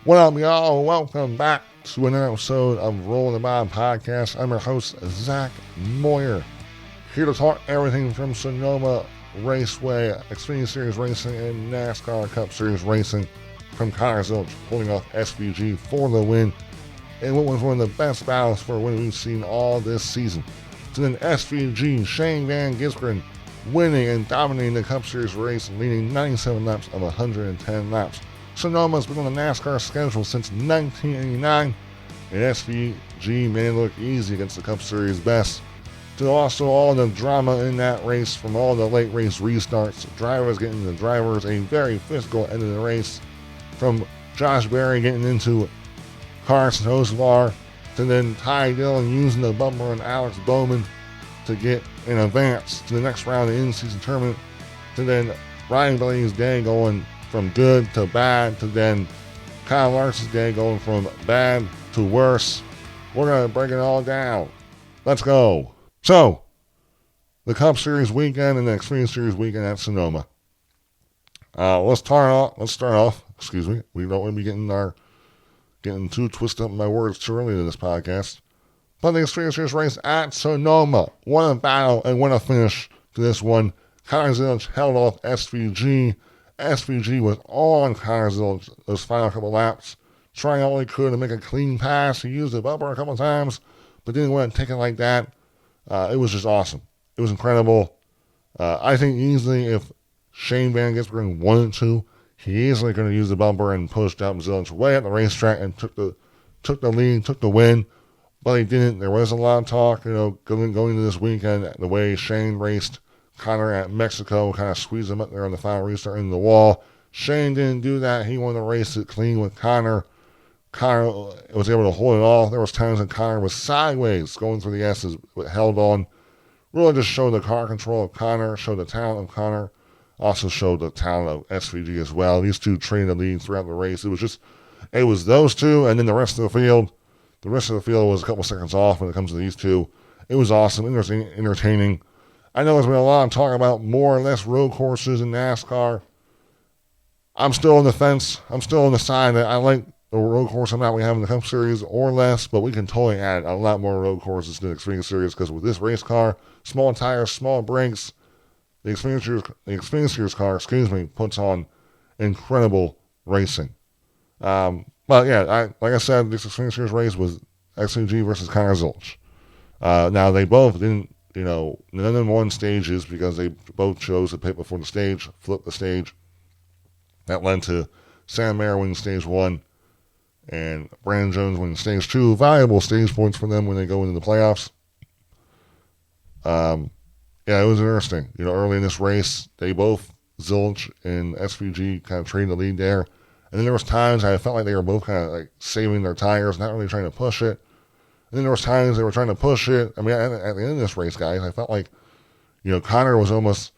What up, y'all? Welcome back to another episode of Rolling the Bob Podcast. I'm your host, Zach Moyer, here to talk everything from Sonoma Raceway, Xfinity Series Racing, and NASCAR Cup Series Racing, from Conner Zilisch pulling off SVG for the win, and what was one of the best battles for a win we've seen all this season. To then SVG, Shane Van Gisbergen, winning and dominating the Cup Series race, leading 97 laps of 110 laps. Sonoma's been on the NASCAR schedule since 1989, and SVG made it look easy against the Cup Series best. To also all the drama in that race from all the late race restarts, drivers getting the drivers, a very physical end of the race, from Josh Berry getting into Carson Hocevar, to then Ty Dillon using the bumper and Alex Bowman to get in advance to the next round of the in-season tournament, to then Ryan Blaney's day going from good to bad, to then Kyle Larson's day going from bad to worse. We're going to break it all down. Let's go. So, the Cup Series weekend and the Xfinity Series weekend at Sonoma. Let's start off. We don't want to be getting too twisted up in my words too early in this podcast. But the Xfinity Series race at Sonoma. What a battle and what a finish to this one. Conner Zilisch held off SVG. SVG was on Conner Zilisch those final couple laps, trying all he could to make a clean pass. He used the bumper a couple times, but didn't want to take it like that. It was just awesome. It was incredible. I think easily if Shane Van Gisbergen wanted to, he easily could have used the bumper and pushed out Zilisch way at the racetrack and took the lead, took the win, but he didn't. There was a lot of talk, going into this weekend, the way Shane raced Conner at Mexico, kind of squeezed him up there on the final restart into the wall. Shane didn't do that. He wanted to race it clean with Conner. Conner was able to hold it off. There was times when Conner was sideways going through the S's, but held on. Really just showed the car control of Conner, showed the talent of Conner, also showed the talent of SVG as well. These two traded the lead throughout the race. It was those two, and then the rest of the field. The rest of the field was a couple seconds off when it comes to these two. It was awesome, interesting, entertaining. I know there's been a lot of talk about more or less road courses in NASCAR. I'm still on the fence. I'm still on the side that I like the road course amount we have in the Cup Series or less, but we can totally add a lot more road courses to the Xfinity Series because with this race car, small tires, small brakes, the Xfinity Series car, puts on incredible racing. But yeah, like I said, this Xfinity Series race was XCG versus Conner Zilisch. Now they both didn't, none of them won stages because they both chose to pit before the stage, flip the stage. That led to Sam Mayer winning stage 1 and Brandon Jones winning stage 2. Valuable stage points for them when they go into the playoffs. Yeah, it was interesting. Early in this race, they both, Zilisch and SVG, kind of traded the lead there. And then there was times I felt like they were both kind of like saving their tires, not really trying to push it. And then there was times they were trying to push it. I mean, at the end of this race, guys, I felt like, Conner was almost,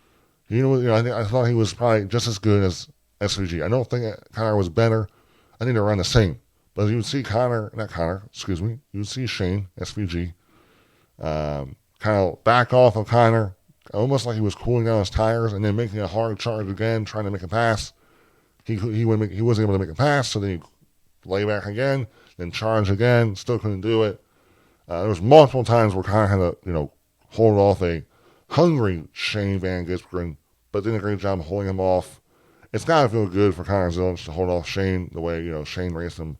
I thought he was probably just as good as SVG. I don't think Conner was better. I think they were around the same. But you would see you would see Shane, SVG, kind of back off of Conner, almost like he was cooling down his tires and then making a hard charge again, trying to make a pass. He wasn't able to make a pass, so then he lay back again, then charge again, still couldn't do it. There was multiple times where Conner had to, hold off a hungry Shane Van Gisbergen, but did a great job holding him off. It's got to feel good for Conner Zilisch to hold off Shane the way, Shane raced him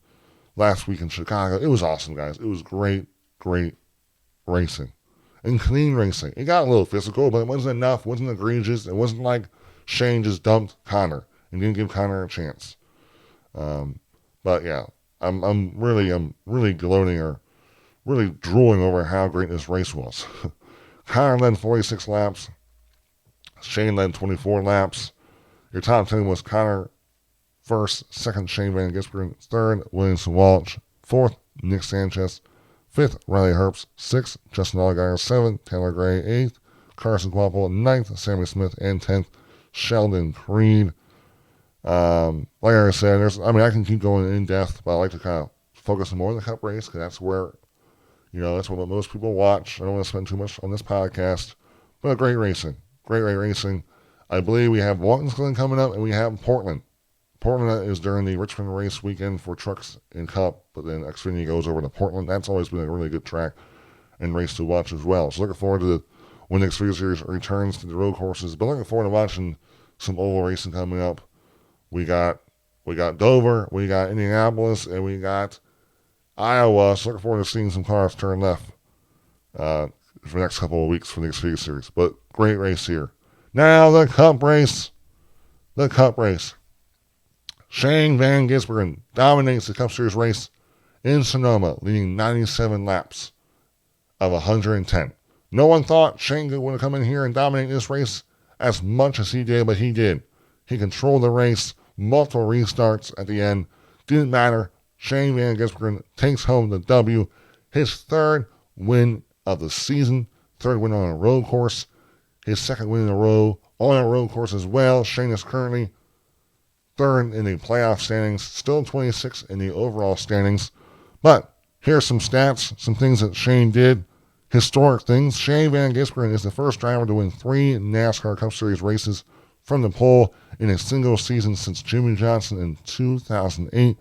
last week in Chicago. It was awesome, guys. It was great racing. And clean racing. It got a little physical, but it wasn't enough. It wasn't egregious. It wasn't like Shane just dumped Conner and didn't give Conner a chance. But yeah, I'm really gloating or really drooling over how great this race was. Conner led 46 laps. Shane led 24 laps. Your top 10 was Conner first, second Shane Van Gisbergen, third Williamson Walsh, fourth Nick Sanchez, fifth Riley Herbst, sixth Justin Allgaier, seventh Taylor Gray, eighth Carson Kvapil, ninth Sammy Smith, and 10th Sheldon Creed. Like I said, I can keep going in depth, but I like to kind of focus more on the Cup race because that's where, that's what most people watch. I don't want to spend too much on this podcast, but great racing. I believe we have Watkins Glen coming up and we have Portland Portland is during the Richmond race weekend for trucks and cup, but then Xfinity goes over to Portland. That's always been a really good track and race to watch as well. So looking forward to when the Xfinity Series returns to the road courses, but looking forward to watching some oval racing coming up. We got Dover, we got Indianapolis, and we got Iowa. So looking forward to seeing some cars turn left for the next couple of weeks for the Xfinity Series. But great race here. Now the Cup race. The Cup race. Shane Van Gisbergen dominates the Cup Series race in Sonoma, leading 97 laps of 110. No one thought Shane would come in here and dominate this race as much as he did, but he did. He controlled the race, multiple restarts at the end. Didn't matter. Shane Van Gisbergen takes home the W, his third win of the season, third win on a road course, his second win in a row on a road course as well. Shane is currently third in the playoff standings, still 26 in the overall standings. But here's some stats, some things that Shane did, historic things. Shane Van Gisbergen is the first driver to win 3 NASCAR Cup Series races from the pole in a single season since Jimmy Johnson in 2008.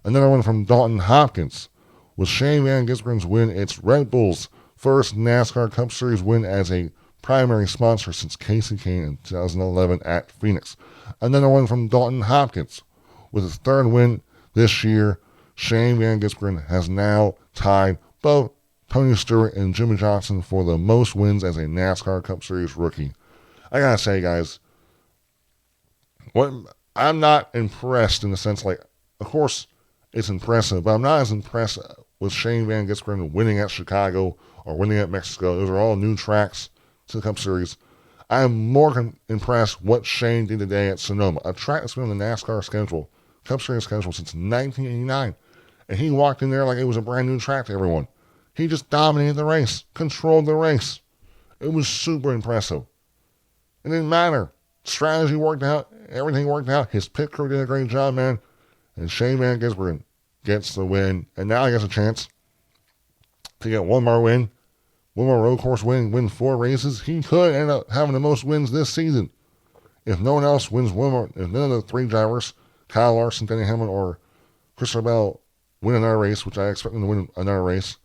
Another one from Dalton Hopkins. With Shane Van Gisbergen's win, it's Red Bull's first NASCAR Cup Series win as a primary sponsor since Casey Kane in 2011 at Phoenix. Another one from Dalton Hopkins. With his third win this year, Shane Van Gisbergen has now tied both Tony Stewart and Jimmy Johnson for the most wins as a NASCAR Cup Series rookie. I gotta say, guys, I'm not impressed in the sense, like, of course, it's impressive, but I'm not as impressed with Shane Van Gisbergen winning at Chicago or winning at Mexico. Those are all new tracks to the Cup Series. I'm more impressed what Shane did today at Sonoma, a track that's been on the NASCAR schedule, Cup Series schedule since 1989. And he walked in there like it was a brand new track to everyone. He just dominated the race, controlled the race. It was super impressive. It didn't matter. Strategy worked out. Everything worked out. His pit crew did a great job, man. And Shane Van Gisbergen gets the win. And now he has a chance to get one more win, one more road course win 4 races. He could end up having the most wins this season. If no one else wins one more, if none of the 3 drivers, Kyle Larson, Denny Hamlin, or Christopher Bell, win another race, which I expect them to win another race,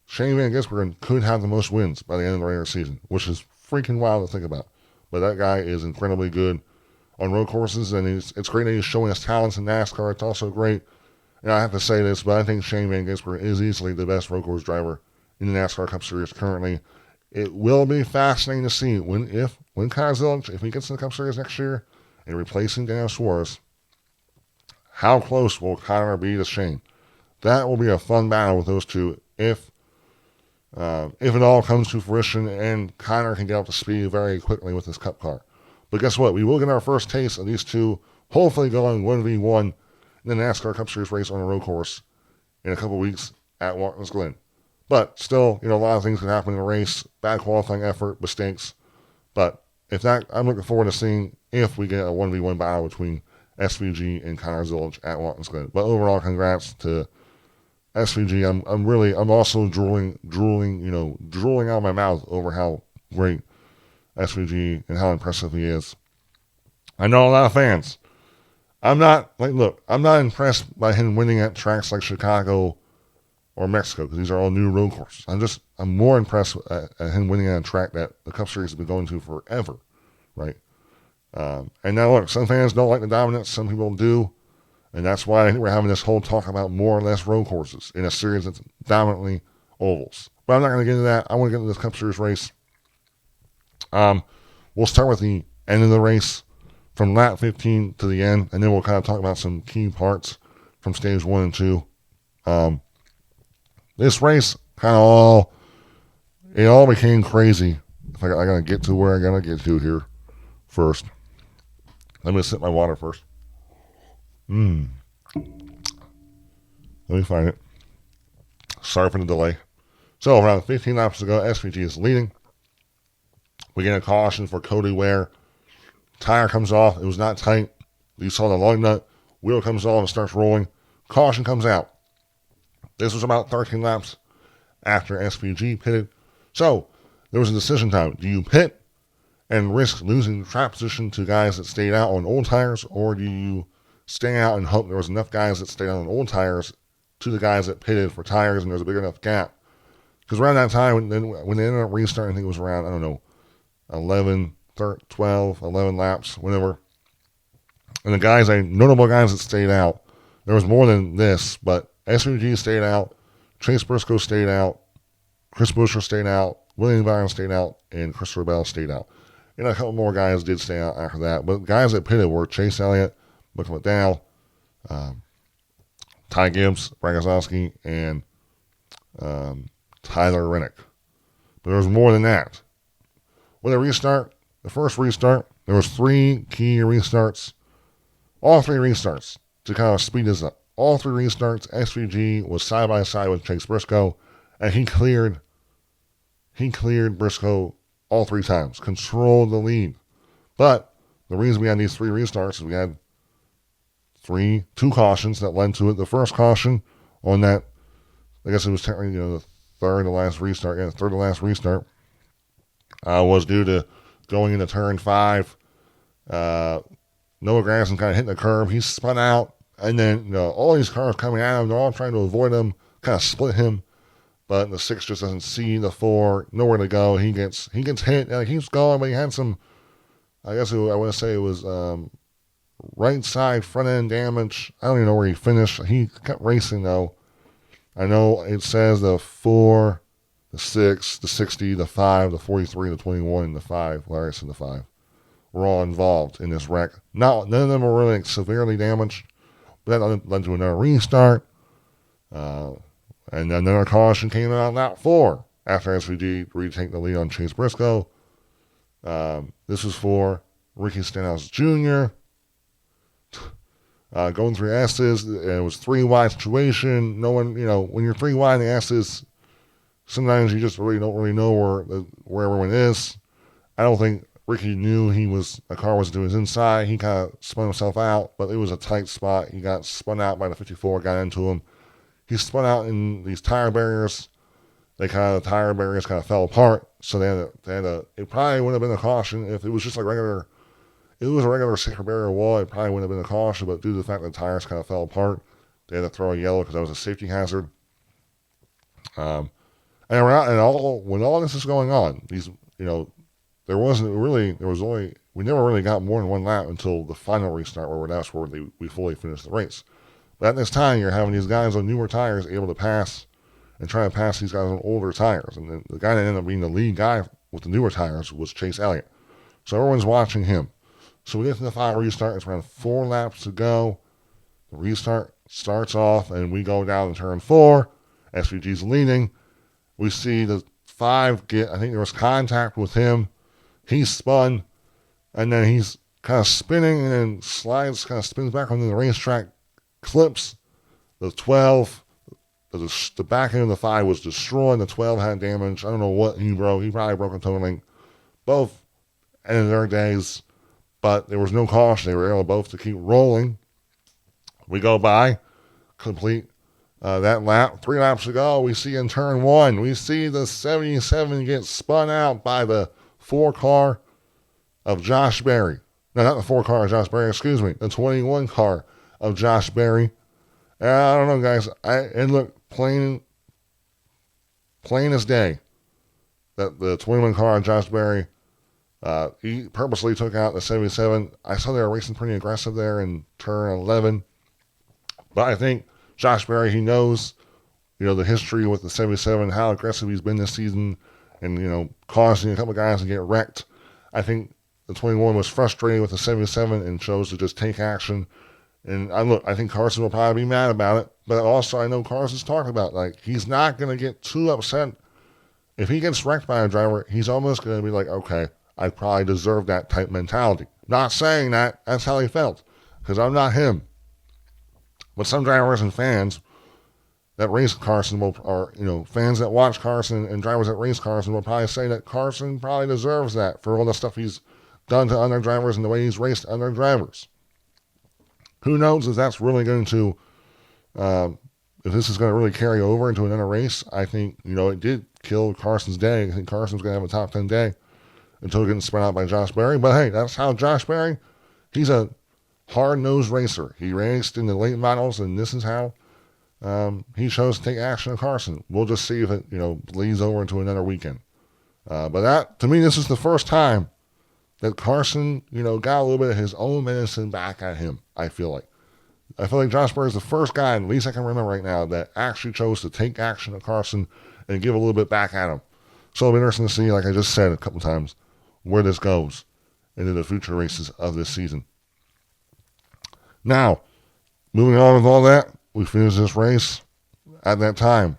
Shane Van Gisbergen could have the most wins by the end of the regular season, which is freaking wild to think about. But that guy is incredibly good on road courses, and it's great that he's showing his talents in NASCAR. It's also great, and I have to say this, but I think Shane Van Gisbergen is easily the best road course driver in the NASCAR Cup Series currently. It will be fascinating to see when Conner Zilisch, if he gets in the Cup Series next year and replacing Daniel Suarez, how close will Conner be to Shane? That will be a fun battle with those two if it all comes to fruition and Conner can get up to speed very quickly with his Cup car. But guess what? We will get our first taste of these two hopefully going 1v1 in the NASCAR Cup Series race on a road course in a couple weeks at Watkins Glen. But still, a lot of things can happen in a race. Bad qualifying effort, mistakes. But if that, I'm looking forward to seeing if we get a 1v1 battle between SVG and Conner Zilisch at Watkins Glen. But overall, congrats to SVG. I'm also drooling out of my mouth over how great SVG and how impressive he is. I know a lot of fans. I'm not impressed by him winning at tracks like Chicago or Mexico, because these are all new road courses. I'm more impressed at him winning on a track that the Cup Series has been going to forever, right? And now look, some fans don't like the dominance, some people do, and that's why I think we're having this whole talk about more or less road courses in a series that's dominantly ovals. But I'm not going to get into that. I want to get into this Cup Series race. We'll start with the end of the race from lap 15 to the end, and then we'll kind of talk about some key parts from stage 1 and 2. This race kind of all became crazy. I got to get to where I got to get to here first. Let me sip my water first. Let me find it. Sorry for the delay. So around 15 laps to go, SVG is leading. We get a caution for Cody Ware. Tire comes off. It was not tight. You saw the lug nut. Wheel comes off and starts rolling. Caution comes out. This was about 13 laps after SVG pitted. So there was a decision time. Do you pit and risk losing track position to guys that stayed out on old tires, or do you stay out and hope there was enough guys that stayed on old tires to the guys that pitted for tires, and there's a big enough gap. Because around that time, when they ended up restarting, I think it was around, 11, 12, 11 laps, whatever. And the guys, notable guys that stayed out, there was more than this, but SVG stayed out, Chase Briscoe stayed out, Chris Buescher stayed out, William Byron stayed out, and Christopher Bell stayed out. And a couple more guys did stay out after that. But guys that pitted were Chase Elliott, Mick McDowell, Ty Gibbs, Brad Keselowski, and Tyler Reddick. But there was more than that. With the first restart, there was 3 key restarts. All 3 restarts to kind of speed this up. All 3 restarts, SVG was side by side with Chase Briscoe, and he cleared Briscoe all 3 times, controlled the lead. But the reason we had these 3 restarts is we had 2 cautions that led to it. The first caution on that, I guess it was technically the third to last restart. Yeah, the third to last restart was due to going into turn 5. Noah Gragson kind of hitting the curb. He spun out, and then all these cars coming at him, they're all trying to avoid him, kind of split him. But the 6 just doesn't see the 4, nowhere to go. He gets hit, and he keeps going, but he had some, I want to say it was right side front end damage. I don't even know where he finished. He kept racing though. I know it says the 4, the 6, the 60, the 5, the 43, the 21, and the 5. Larry said the 5. Were all involved in this wreck. None of them were really severely damaged, but that led to another restart. And then another caution came out on lap 4 after SVG retake the lead on Chase Briscoe. This was for Ricky Stenhouse Jr. Going through S's, it was 3 wide situation. No one, when you're 3 wide in the S's, sometimes you just really don't really know where everyone is. I don't think Ricky knew a car was to his inside. He kind of spun himself out, but it was a tight spot. He got spun out by the 54, got into him. He spun out in these tire barriers. The tire barriers kind of fell apart, so it probably wouldn't have been a caution if it was just like regular. If it was a regular safety barrier wall, it probably wouldn't have been a caution, but due to the fact that the tires kind of fell apart, they had to throw a yellow because that was a safety hazard. And when all this is going on, we never really got more than 1 lap until the final restart where we fully finished the race. But at this time, you're having these guys on newer tires able to pass and try to pass these guys on older tires. And then the guy that ended up being the lead guy with the newer tires was Chase Elliott. So everyone's watching him. So we get to the final restart. It's around 4 laps to go. The restart starts off, and we go down to turn 4. SVG's leading. We see the 5 I think there was contact with him. He spun, and then he's kind of spinning, and then spins back onto the racetrack, clips the 12. The back end of the 5 was destroyed. The 12 had damage. I don't know what he broke. He probably broke a toe link. Both ended their days, but there was no caution. They were able both to keep rolling. We go by, complete that lap. 3 laps to go. We see in turn 1, we see the 77 get spun out by the 4 car of Josh Berry. No, not the 4 car of Josh Berry, excuse me. The 21 car of Josh Berry. I don't know, guys. It looked plain as day that the 21 car of Josh Berry, he purposely took out the 77. I saw they were racing pretty aggressive there in turn 11. But I think Josh Berry, he knows, the history with the 77, how aggressive he's been this season, and, causing a couple guys to get wrecked. I think the 21 was frustrated with the 77 and chose to just take action. And I think Carson will probably be mad about it. But also, I know Carson's talked about, he's not going to get too upset. If he gets wrecked by a driver, he's almost going to be like, okay, I probably deserve that type mentality. Not saying that's how he felt, because I'm not him. But some drivers and fans that race Carson fans that watch Carson and drivers that race Carson will probably say that Carson probably deserves that for all the stuff he's done to other drivers and the way he's raced other drivers. Who knows if that's really going to, if this is going to really carry over into another race. I think, it did kill Carson's day. I think Carson's going to have a top 10 day until getting spun out by Josh Berry. But hey, that's how Josh Berry, he's a hard-nosed racer. He raced in the late models, and this is how he chose to take action on Carson. We'll just see if it, bleeds over into another weekend. But that, to me, this is the first time that Carson, got a little bit of his own medicine back at him, I feel like. I feel like Josh Berry is the first guy, at least I can remember right now, that actually chose to take action at Carson and give a little bit back at him. So it'll be interesting to see, like I just said a couple times, where this goes into the future races of this season. Now, moving on with all that, we finished this race at that time.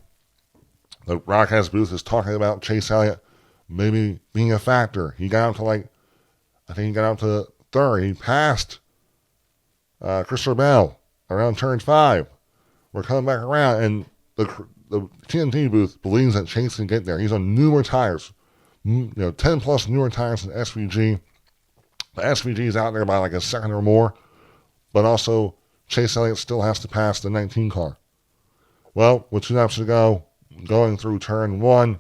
The broadcast booth is talking about Chase Elliott maybe being a factor. He got up to third. He passed Christopher Bell around turn 5. We're coming back around, and the TNT booth believes that Chase can get there. He's on newer tires, 10 plus newer tires than SVG. The SVG is out there by like a second or more, but also Chase Elliott still has to pass the 19 car. Well, with 2 laps to go, going through turn 1,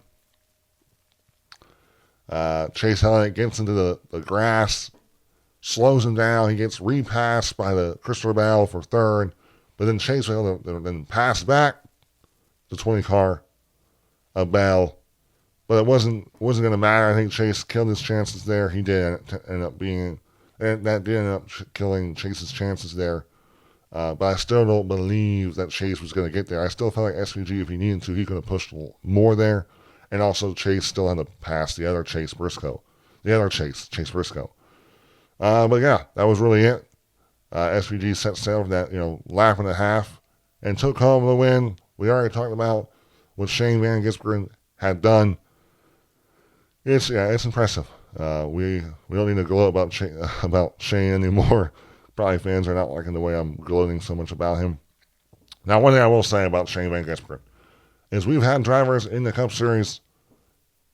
Chase Elliott gets into the grass, slows him down. He gets repassed by the Christopher Bell for third, but then Chase was able to then pass back the 20 car of Bell. But it wasn't going to matter. I think Chase killed his chances there. He did end up killing Chase's chances there. But I still don't believe that Chase was going to get there. I still felt like SVG, if he needed to, he could have pushed more there. And also Chase still had to pass the other Chase Briscoe. Chase Briscoe. But yeah, that was really it. SVG set sail for that, lap and a half and took home the win. We already talked about what Shane Van Gisbergen had done. It's impressive. We don't need to gloat about Shane anymore. Probably fans are not liking the way I'm gloating so much about him. Now, one thing I will say about Shane Van Gisbergen is we've had drivers in the Cup Series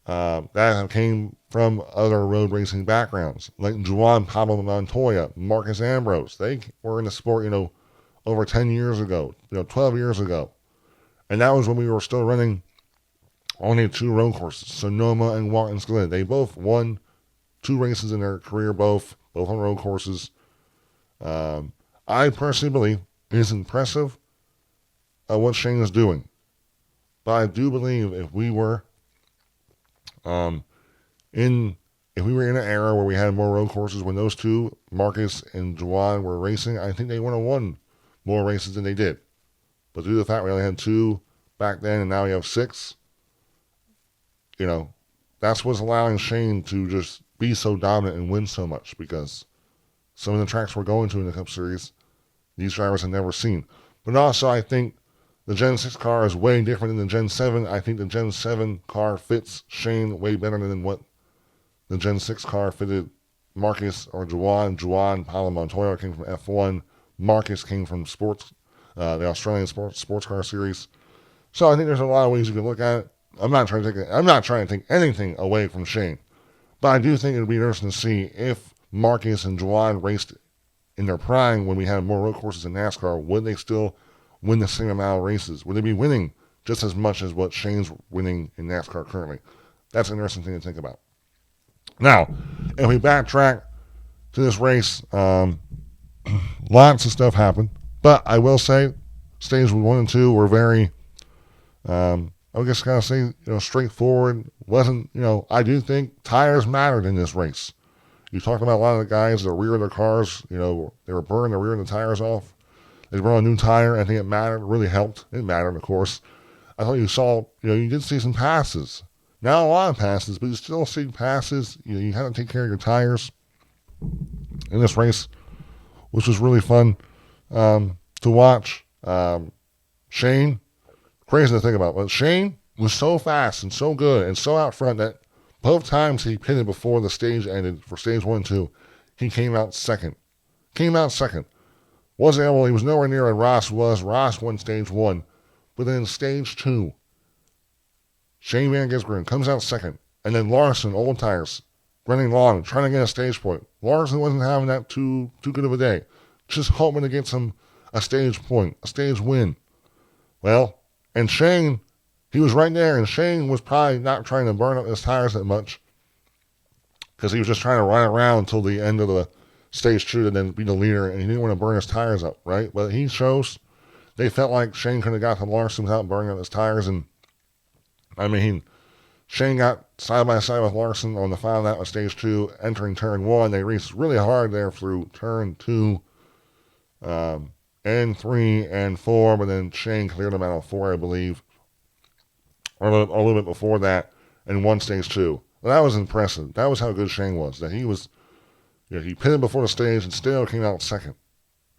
that came from other road racing backgrounds, like Juan Pablo Montoya, Marcus Ambrose. They were in the sport, over 10 years ago, 12 years ago. And that was when we were still running only 2 road courses, Sonoma and Watkins-Glen. They both won 2 races in their career, both on road courses. I personally believe it is impressive what Shane is doing. But I do believe if we were in an era where we had more road courses, when those 2, Marcus and Juan, were racing, I think they would have won more races than they did. But due to the fact we only had 2 back then and now we have 6, that's what's allowing Shane to just be so dominant and win so much, because some of the tracks we're going to in the Cup Series, these drivers have never seen. But also, I think the Gen 6 car is way different than the Gen 7. I think the Gen 7 car fits Shane way better than what the Gen 6 car fitted Marcus or Juan. Paulo Montoya came from F1. Marcus came from the Australian sports car series. So I think there's a lot of ways you can look at it. I'm not trying to take anything away from Shane, but I do think it would be interesting to see if Marcus and Juan raced in their prime when we had more road courses in NASCAR. Would they still win the same amount of races? Would they be winning just as much as what Shane's winning in NASCAR currently? That's an interesting thing to think about. Now, if we backtrack to this race, lots of stuff happened, but I will say stages 1 and 2 were very, I guess kind of say, straightforward. Wasn't, I do think tires mattered in this race. You talked about a lot of the guys that rear their cars, they were burning the rear of the tires off. They brought a new tire. I think it mattered, really helped. It mattered, of course. I thought you saw, you did see some passes. Not a lot of passes, but you still see passes. You had to take care of your tires in this race, which was really fun to watch. Shane, crazy to think about, but Shane was so fast and so good and so out front that both times he pitted before the stage ended for stage 1 and 2, he came out second. He was nowhere near where Ross was. Ross won stage 1. But then in stage 2, Shane Van Gisbergen comes out second. And then Larson, old tires, running long, trying to get a stage point. Larson wasn't having that too good of a day. Just hoping to get a stage point, a stage win. Well, and Shane, he was right there, and Shane was probably not trying to burn up his tires that much because he was just trying to ride around until the end of stage 2 to then be the leader, and he didn't want to burn his tires up, right? But he chose, they felt like Shane could have got to Larson without burning up his tires, and I mean, Shane got side by side with Larson on the final lap of stage 2, entering turn 1. They raced really hard there through turn 2, and 3 and 4, but then Shane cleared them out of 4, I believe, or a little bit before that, and won stage 2. Well, that was impressive. That was how good Shane was. That he was, he pitted before the stage and still came out second,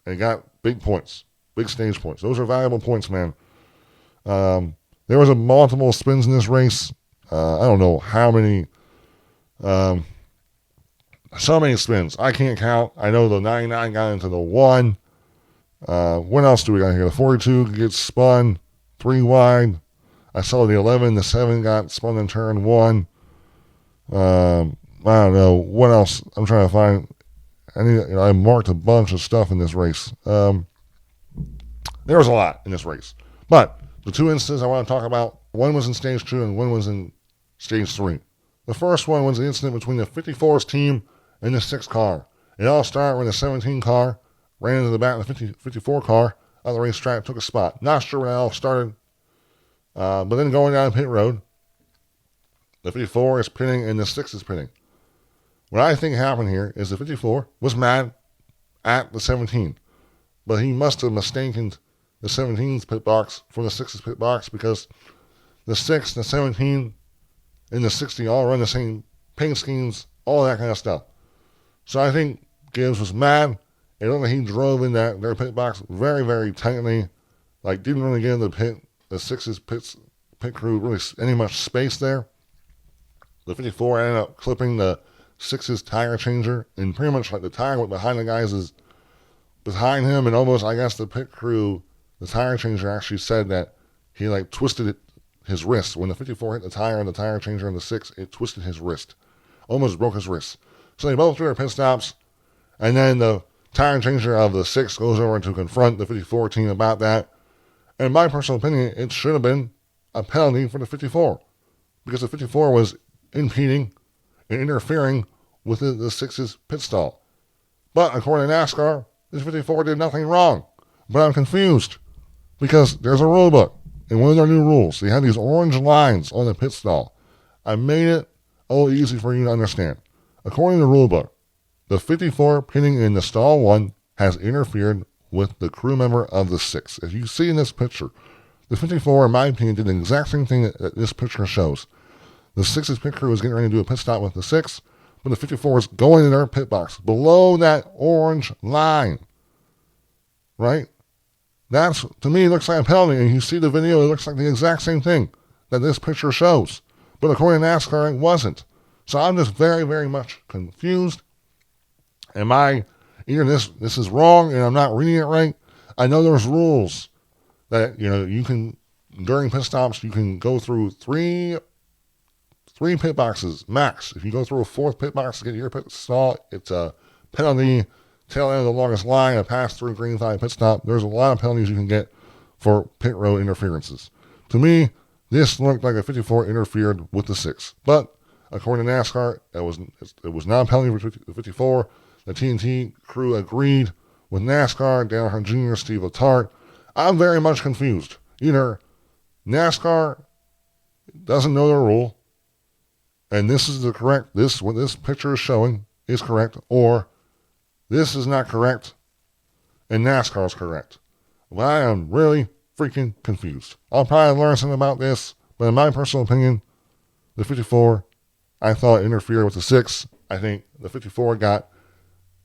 and got big points, big stage points. Those are valuable points, man. There was multiple spins in this race. I don't know how many, so many spins. I can't count. I know the 99 got into the 1. What else do we got here? The 42 gets spun 3 wide. I saw the 11, the 7 got spun in turn 1. I don't know. What else? I'm trying to find. I marked a bunch of stuff in this race. There was a lot in this race. But the 2 instances I want to talk about, one was in stage 2 and one was in stage 3. The first one was the incident between the 54's team and the 6 car. It all started when the 17 car ran into the back of the 54 car on the racetrack, took a spot. Not sure when it all started. But then going down pit road, the 54 is pitting and the 6 is pitting. What I think happened here is the 54 was mad at the 17, but he must have mistaken the 17's pit box for the 6's pit box, because the 6, the 17, and the 60 all run the same paint schemes, all that kind of stuff. So I think Gibbs was mad. It looked like he drove in their pit box very, very tightly, like didn't really get in the pit. The 6's pit crew really any much space there. The 54 ended up clipping the 6's tire changer, and pretty much like the tire went behind the guys is behind him, and almost, I guess the pit crew, the tire changer actually said that he like twisted his wrist. When the 54 hit the tire and the tire changer on the 6, it twisted his wrist. Almost broke his wrist. So they both do their pit stops, and then the tire changer of the 6 goes over to confront the 54 team about that. In my personal opinion, it should have been a penalty for the 54, because the 54 was impeding and interfering with the 6's pit stall. But according to NASCAR, this 54 did nothing wrong. But I'm confused, because there's a rule book, and one of their new rules, they have these orange lines on the pit stall. I made it easy for you to understand. According to the rule book, the 54 pitting in the stall 1 has interfered with the crew member of the 6. If you see in this picture, the 54, in my opinion, did the exact same thing that this picture shows. The 6's pit crew was getting ready to do a pit stop with the 6, but the 54 is going in their pit box below that orange line. Right? That's, to me, looks like a penalty, and you see the video, it looks like the exact same thing that this picture shows. But according to NASCAR, it wasn't. So I'm just very, very much confused. Either this is wrong and I'm not reading it right. I know there's rules that, you can, during pit stops, you can go through three pit boxes max. If you go through a 4th pit box to get your pit stall, it's a penalty. Tail end of the longest line, a pass through green flag pit stop. There's a lot of penalties you can get for pit road interferences. To me, this looked like a 54 interfered with the 6. But according to NASCAR, it was not a penalty for the 54. The TNT crew agreed with NASCAR, Dale Earnhardt Jr., Steve Letarte. I'm very much confused. Either NASCAR doesn't know their rule, and this is what this picture is showing is correct, or this is not correct, and NASCAR is correct. Well, I am really freaking confused. I'll probably learn something about this, but in my personal opinion, the 54, I thought interfered with the 6. I think the 54 got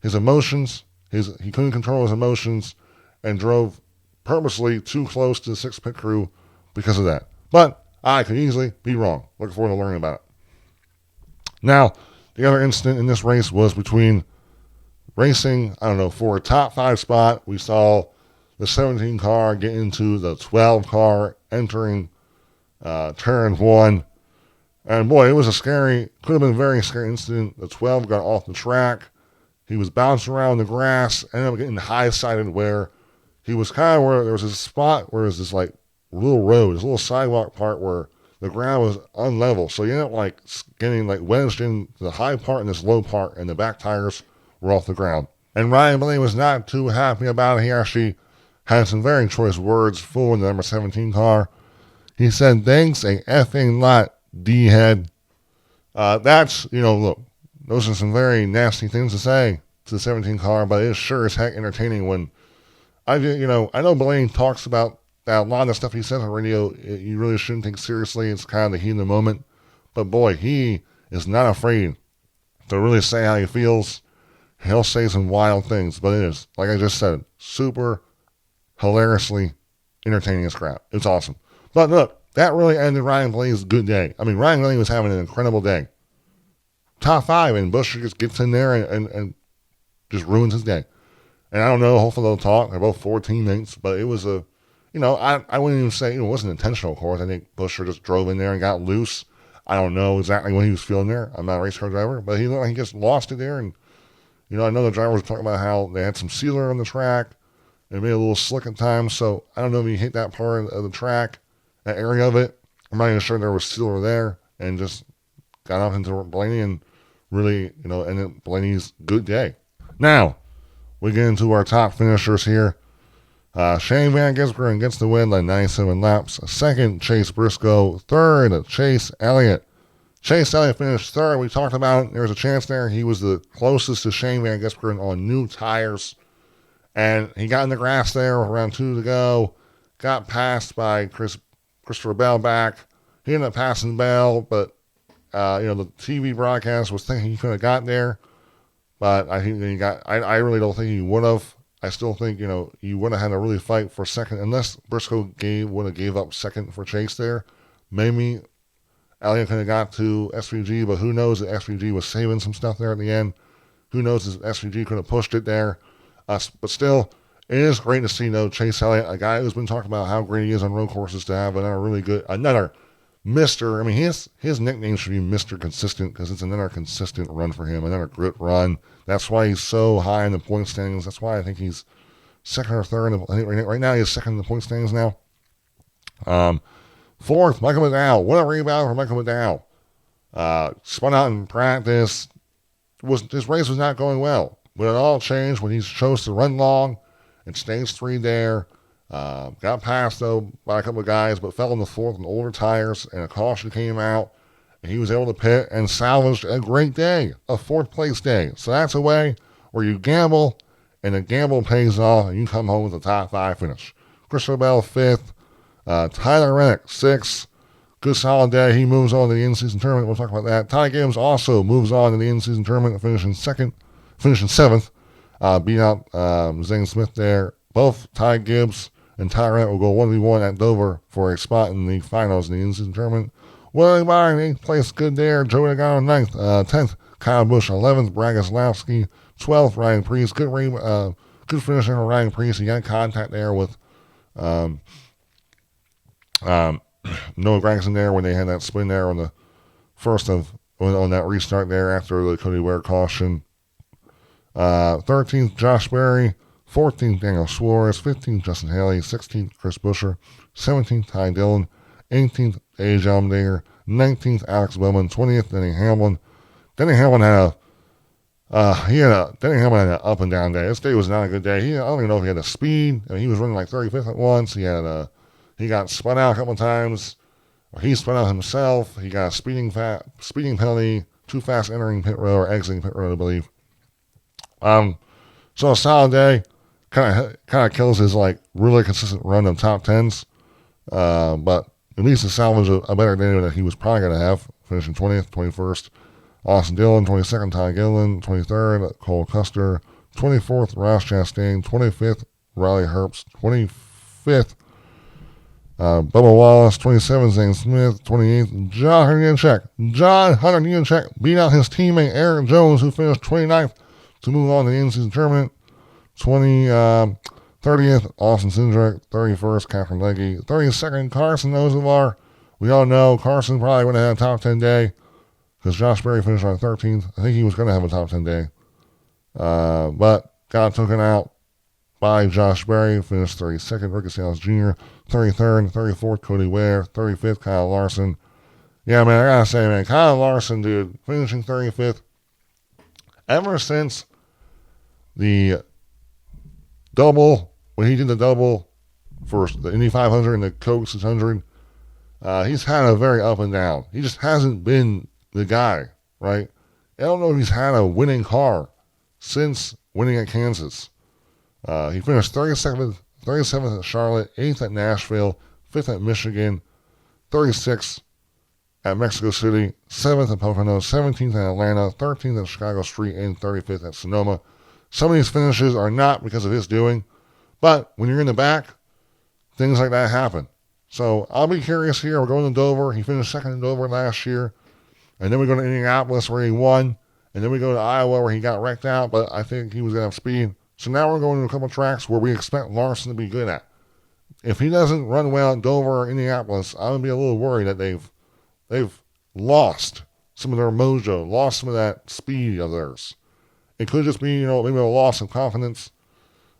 his emotions, he couldn't control his emotions, and drove purposely too close to the 6 pit crew because of that. But I could easily be wrong. Looking forward to learning about it. Now, the other incident in this race was between racing, for a top 5 spot. We saw the 17 car get into the 12 car entering turn 1. And boy, it was could have been a very scary incident. The 12 got off the track. He was bouncing around the grass, ended up getting high-sided where he was kind of where there was this spot where there's this like little road, this little sidewalk part where the ground was unlevel. So you ended up getting wedged in the high part and this low part, and the back tires were off the ground. And Ryan Blaney was not too happy about it. He actually had some very choice words for the number 17 car. He said, "Thanks a effing lot, D-head." That's, look, those are some very nasty things to say to the 17 car, but it's sure as heck entertaining when I know Blaney talks about that a lot of the stuff he says on radio, you really shouldn't take seriously. It's kind of the heat of the moment. But boy, he is not afraid to really say how he feels. He'll say some wild things, but it is, like I just said, super hilariously entertaining as crap. It's awesome. But look, that really ended Ryan Blaney's good day. I mean, Ryan Blaney was having an incredible day. Top 5, and Buescher just gets in there and just ruins his day. And I don't know, hopefully they'll talk. They're both 4 teammates, but it was I wouldn't even say, it wasn't intentional, of course. I think Buescher just drove in there and got loose. I don't know exactly what he was feeling there. I'm not a race car driver, but he looked like he just lost it there. And, I know the driver was talking about how they had some sealer on the track. It made it a little slick at times, so I don't know if he hit that part of the track, that area of it. I'm not even sure there was sealer there, and just got off into Blaney and really, ended Blaney's good day. Now, we get into our top finishers here. Shane Van Gisbergen gets the win by 97 laps. Second, Chase Briscoe. Third, Chase Elliott. Chase Elliott finished third. We talked about it. There was a chance there. He was the closest to Shane Van Gisbergen on new tires. And he got in the grass there with around 2 to go. Got passed by Christopher Bell back. He ended up passing Bell, but, the TV broadcast was thinking he could have got there. But I think I really don't think he would have. I still think, you would have had to really fight for second, unless Briscoe would have gave up second for Chase there. Maybe Elliott could have got to SVG, but who knows if SVG was saving some stuff there at the end. Who knows if SVG could have pushed it there. But still, it is great to see, Chase Elliott, a guy who's been talking about how great he is on road courses, to have another Mr. I mean, his nickname should be Mr. Consistent, because it's another consistent run for him, another grit run. That's why he's so high in the point standings. That's why I think he's second or third. I think right now he's second in the point standings now. Fourth, Michael McDowell. What a rebound for Michael McDowell. Spun out in practice. His race was not going well. But it all changed when he chose to run long and stage 3 there. Got passed, though, by a couple of guys, but fell in the fourth on older tires, and a caution came out, and he was able to pit and salvaged a great day, a 4th place day. So that's a way where you gamble, and the gamble pays off, and you come home with a top 5 finish. Christopher Bell, 5th. Tyler Reddick, 6th. Good solid day. He moves on to the in-season tournament. We'll talk about that. Ty Gibbs also moves on to the in-season tournament, finishing 7th. Beat out Zane Smith there. Both Ty Gibbs and Ty Reddick will go 1v1 at Dover for a spot in the finals in the in-season tournament. Willie Byron, 8th place, good there. Joey Logano, 9th. 10th, Kyle Busch, 11th. Brad Keselowski, 12th. Ryan Preece. Good finish for Ryan Preece. He got contact there with Noah Gragson there when they had that spin there on the first on that restart there after the Cody Ware caution. 13th, Josh Berry. 14th, Daniel Suarez. 15th, Justin Haley. 16th, Chris Buescher. 17th, Ty Dillon. 18th, A.J. Allmendinger. 19th, Alex Bowman. 20th, Denny Hamlin. Denny Hamlin had an up and down day. This day was not a good day. I don't even know if he had the speed. I mean, he was running like 35th at once. He got spun out a couple of times. Or he spun out himself. He got a speeding penalty. Too fast entering pit road or exiting pit road, I believe. So a solid day. Kind of kills his really consistent run of top 10s. But at least he salvaged a better day than he was probably going to have. Finishing 20th, 21st. Austin Dillon, 22nd, Ty Gillen, 23rd, Cole Custer, 24th, Ross Chastain, 25th, Riley Herbst, 25th, Bubba Wallace, 27th, Zane Smith, 28th, John Hunter Nemechek beat out his teammate Eric Jones, who finished 29th to move on to the in-season tournament. 30th, Austin Cindric, 31st, Catherine Legge, 32nd, Carson Ozavar. We all know Carson probably would have had a top 10 day, because Josh Berry finished on 13th. I think he was going to have a top 10 day. But got taken out by Josh Berry. Finished 32nd, Ricky Stenhouse Jr. 33rd, 34th, Cody Ware. 35th, Kyle Larson. Yeah, man, I got to say, man, Kyle Larson, dude, finishing 35th. Ever since the double, when he did the double for the Indy 500 and the Coke 600, he's had a very up and down. He just hasn't been the guy, right? I don't know if he's had a winning car since winning at Kansas. He finished 37th at Charlotte, 8th at Nashville, 5th at Michigan, 36th at Mexico City, 7th at Pocono, 17th at Atlanta, 13th at Chicago Street, and 35th at Sonoma. Some of these finishes are not because of his doing, but when you're in the back, things like that happen. So I'll be curious here. We're going to Dover. He finished second in Dover last year. And then we go to Indianapolis where he won. And then we go to Iowa where he got wrecked out, but I think he was going to have speed. So now we're going to a couple of tracks where we expect Larson to be good at. If he doesn't run well at Dover or Indianapolis, I'm going to be a little worried that they've lost some of their mojo, lost some of that speed of theirs. It could just be, maybe a loss of confidence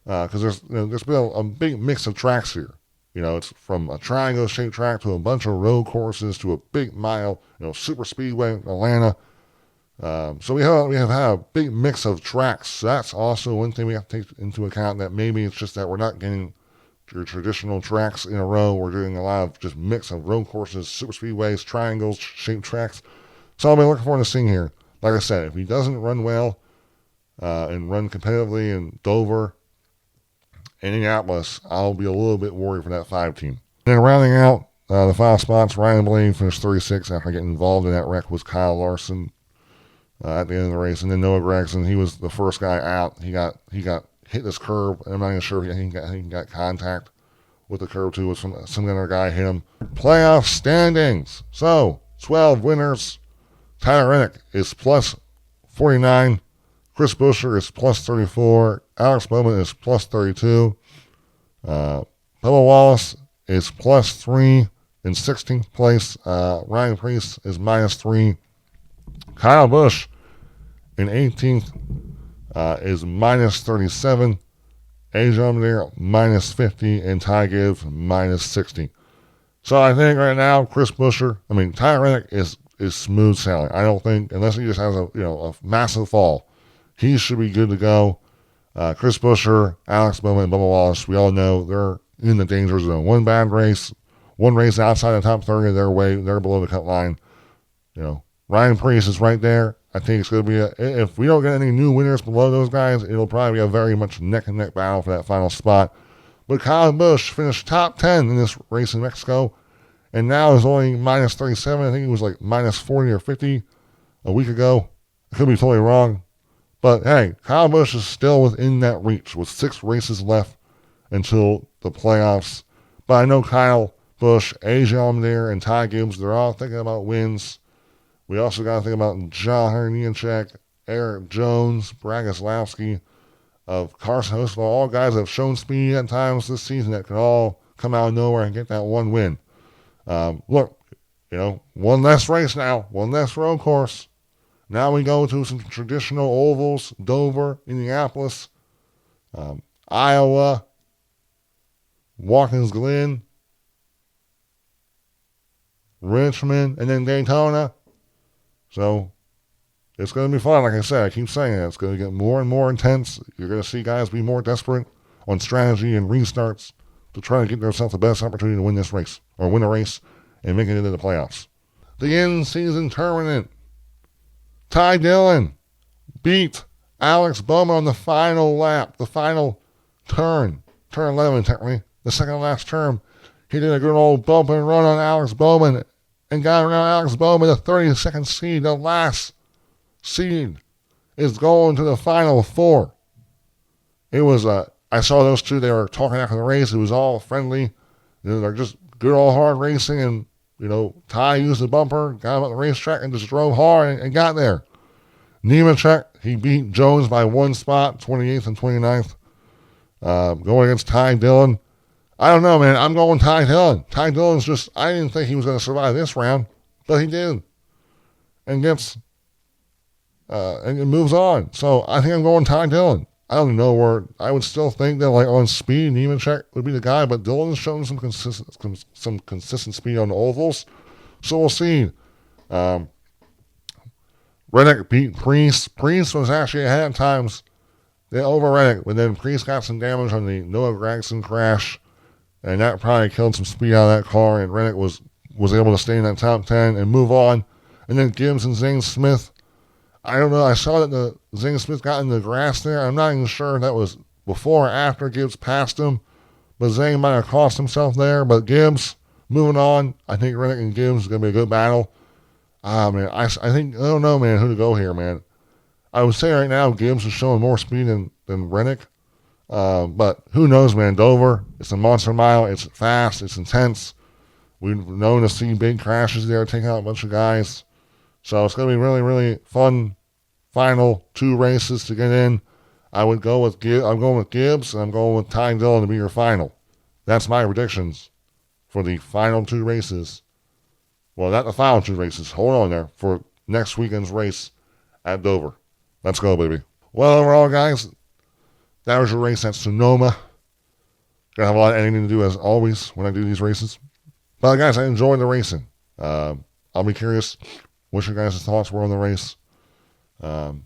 because there's been a big mix of tracks here. It's from a triangle-shaped track to a bunch of road courses to a big mile, super speedway, Atlanta. So we have had a big mix of tracks. So that's also one thing we have to take into account, that maybe it's just that we're not getting your traditional tracks in a row. We're doing a lot of just mix of road courses, super speedways, triangles-shaped tracks. So I'll be looking forward to seeing here. Like I said, if he doesn't run well and run competitively in Dover, Indianapolis, I'll be a little bit worried for that 5 team. Then rounding out the 5 spots, Ryan Blaney finished 36 after getting involved in that wreck with Kyle Larson at the end of the race. And then Noah Gragson, he was the first guy out. He got hit this curb. I'm not even sure he got contact with the curb too. Some other guy hit him. Playoff standings. So 12 winners. Tyler Reddick is plus 49. Chris Buescher is plus 34. Alex Bowman is plus 32. Bubba Wallace is plus 3 in 16th place. Ryan Preece is minus 3. Kyle Busch in 18th is minus 37. AJ Allmendinger minus 50. And Ty Gibbs minus 60. So I think right now, Tyler Reddick is smooth sailing. I don't think, unless he just has a massive fall, he should be good to go. Chris Buescher, Alex Bowman, and Bubba Wallace, we all know they're in the danger zone. One bad race, one race outside the top 30, they're below the cut line. Ryan Preece is right there. I think it's going to be if we don't get any new winners below those guys, it'll probably be a very much neck-and-neck battle for that final spot. But Kyle Busch finished top 10 in this race in Mexico, and now is only minus 37. I think he was like minus 40 or 50 a week ago. I could be totally wrong. But hey, Kyle Busch is still within that reach with 6 races left until the playoffs. But I know Kyle Busch, AJ Allmendinger, and Ty Gibbs, they're all thinking about wins. We also got to think about John Nemechek, Eric Jones, Brad Keselowski, of Carson Hocevar, all guys that have shown speed at times this season that could all come out of nowhere and get that one win. Look, one less race now, one less road course. Now we go to some traditional ovals, Dover, Indianapolis, Iowa, Watkins Glen, Richmond, and then Daytona. So it's going to be fun. Like I said, I keep saying it. It's going to get more and more intense. You're going to see guys be more desperate on strategy and restarts to try to get themselves the best opportunity to win this race, or win a race and make it into the playoffs. The in-season tournament. Ty Dillon beat Alex Bowman on the final lap, the final turn 11 technically, the second last turn. He did a good old bump and run on Alex Bowman and got around Alex Bowman, the 32nd seed, the last seed, is going to the final 4. It was, I saw those two, they were talking after the race. It was all friendly. They're just good old hard racing, and Ty used the bumper, got him at the racetrack, and just drove hard and got there. Nemechek, he beat Jones by 1 spot, 28th and 29th. Going against Ty Dillon. I don't know, man. I'm going Ty Dillon. Ty Dillon's just, I didn't think he was going to survive this round, but he did. And gets, and it moves on. So I think I'm going Ty Dillon. I don't know where, I would still think that on speed, Nemechek would be the guy, but Dillon's shown some consistent speed on the ovals. So we'll see. Reddick beat Preece. Preece was actually ahead of times. over Reddick, but then Priest got some damage on the Noah Gragson crash, and that probably killed some speed out of that car, and Reddick was able to stay in that top 10 and move on. And then Gibbs and Zane Smith, I don't know, I saw that the Zane Smith got in the grass there. I'm not even sure if that was before or after Gibbs passed him, but Zane might have cost himself there. But Gibbs, moving on, I think Reddick and Gibbs is going to be a good battle. Man, I don't know, man, who to go here, man. I would say right now Gibbs is showing more speed than Reddick. But who knows, man. Dover, it's a monster mile. It's fast. It's intense. We've known to see big crashes there, taking out a bunch of guys. So it's going to be really, really fun final 2 races to get in. I'm going with Gibbs, and I'm going with Ty Dillon to be your final. That's my predictions for the final 2 races. Well, not the final 2 races. Hold on there. For next weekend's race at Dover. Let's go, baby. Well, overall, guys, that was your race at Sonoma. Gonna have a lot of editing to do, as always, when I do these races. But, guys, I enjoyed the racing. I'll be curious what your guys' thoughts were on the race. I'm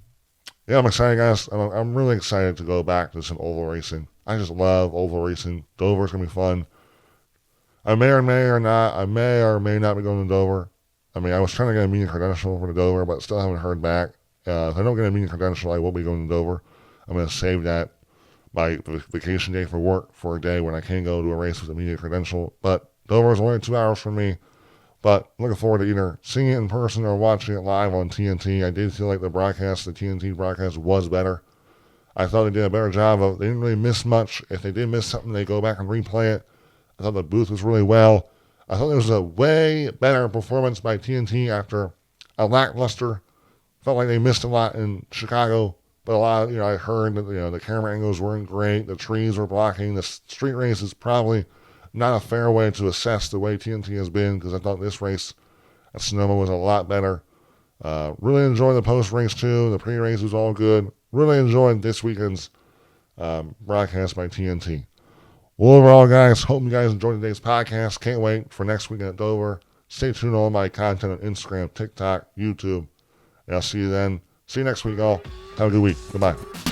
excited, guys. I'm really excited to go back to some oval racing. I just love oval racing. Dover's going to be fun. I may or may not be going to Dover. I mean, I was trying to get a media credential for the Dover, but still haven't heard back. If I don't get a media credential, I will be going to Dover. I'm going to save that my vacation day for work for a day when I can go to a race with a media credential. But Dover is only 2 hours from me. But looking forward to either seeing it in person or watching it live on TNT. I did feel like the TNT broadcast was better. I thought they did a better job of, they didn't really miss much. If they did miss something, they go back and replay it. I thought the booth was really well. I thought there was a way better performance by TNT after a lackluster. Felt like they missed a lot in Chicago, but a lot, I heard that, the camera angles weren't great. The trees were blocking. The street race is probably not a fair way to assess the way TNT has been, because I thought this race at Sonoma was a lot better. Really enjoyed the post-race too. The pre-race was all good. Really enjoyed this weekend's broadcast by TNT. Well, overall, guys, hope you guys enjoyed today's podcast. Can't wait for next weekend at Dover. Stay tuned to all my content on Instagram, TikTok, YouTube, and I'll see you then. See you next week, all. Have a good week. Goodbye.